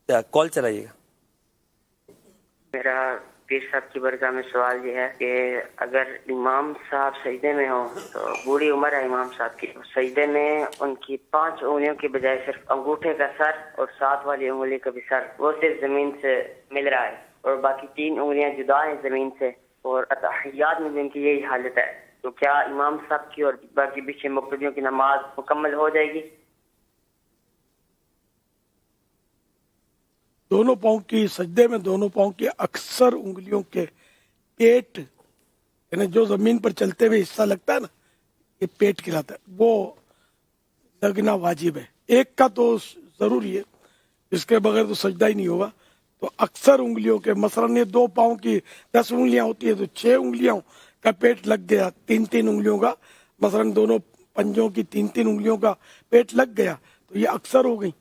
کال چلائیے گا. میرا پیر صاحب کی برگاہ میں سوال یہ ہے کہ اگر امام صاحب سجدے میں ہوں تو بوڑھی عمر ہے امام صاحب کی، سجدے میں ان کی 5 انگلیوں کی بجائے صرف انگوٹھے کا سر اور 7 والی انگلی کا بھی سر وہ صرف زمین سے مل رہا ہے اور باقی 3 انگلیاں جدا ہیں زمین سے، اور اتحیات میں بھی ان کی یہی حالت ہے، تو کیا امام صاحب کی اور باقی پیچھے مقتدیوں کی نماز مکمل ہو جائے گی؟ دونوں پاؤں کی سجدے میں دونوں پاؤں کی اکثر انگلیوں کے پیٹ، یعنی جو زمین پر چلتے ہوئے حصہ لگتا ہے نا، یہ پیٹ کہلاتا ہے، وہ لگنا واجب ہے. ایک کا تو ضروری ہے، اس کے بغیر تو سجدہ ہی نہیں ہوگا. تو اکثر انگلیوں کے، مثلاً یہ 2 پاؤں کی 10 انگلیاں ہوتی ہے تو 6 انگلیاں کا پیٹ لگ گیا، 3 انگلیوں کا، مثلاً دونوں پنجوں کی 3 انگلیوں کا پیٹ لگ گیا تو یہ اکثر ہو گئی،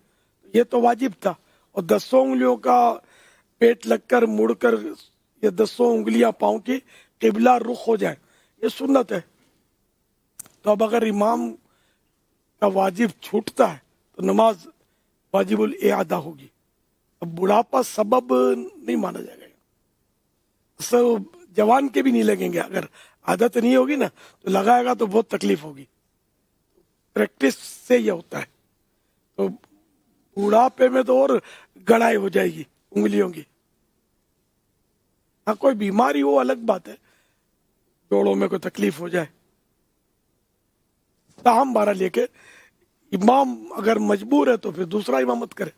یہ تو واجب تھا. اور 10 انگلیوں کا پیٹ لگ کر مڑ کر یہ 10 انگلیاں پاؤں کی قبلہ رخ ہو جائے، یہ سنت ہے. تو اب اگر امام کا واجب چھوٹتا ہے تو نماز واجب الاعادہ ہوگی. اب بڑھاپا سبب نہیں مانا جائے گا، جوان کے بھی نہیں لگیں گے، اگر عادت نہیں ہوگی نا تو لگائے گا تو بہت تکلیف ہوگی. پریکٹس سے یہ ہوتا ہے. تو بڑھاپے میں تو اور گڑائی ہو جائے گی انگلیوں کی. ہاں کوئی بیماری ہو الگ بات ہے، جوڑوں میں کوئی تکلیف ہو جائے. تاہم بارہ لے کے امام اگر مجبور ہے تو پھر دوسرا امامت کرے.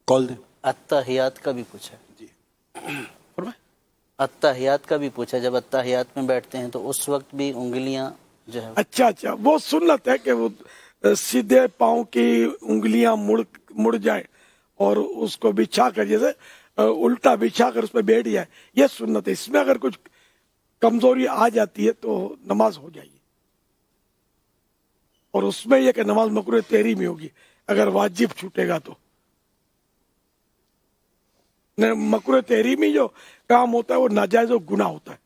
کال دیں. اتحیات کا بھی پوچھا، جی فرمائیں. اتحیات کا بھی پوچھا، جب اتحیات میں بیٹھتے ہیں تو اس وقت بھی انگلیاں جو ہے اچھا وہ سنت ہے کہ وہ سیدھے پاؤں کی انگلیاں مڑ جائیں اور اس کو بچھا کر، جیسے الٹا بچھا کر اس پہ بیٹھ جائے، یہ سنت ہے. اس میں اگر کچھ کمزوری آ جاتی ہے تو نماز ہو جائے گی. اور اس میں یہ کہ نماز مکروہ تحریمی ہوگی اگر واجب چھوٹے گا تو. مکروہ تحریمی جو کام ہوتا ہے وہ ناجائز و گناہ ہوتا ہے.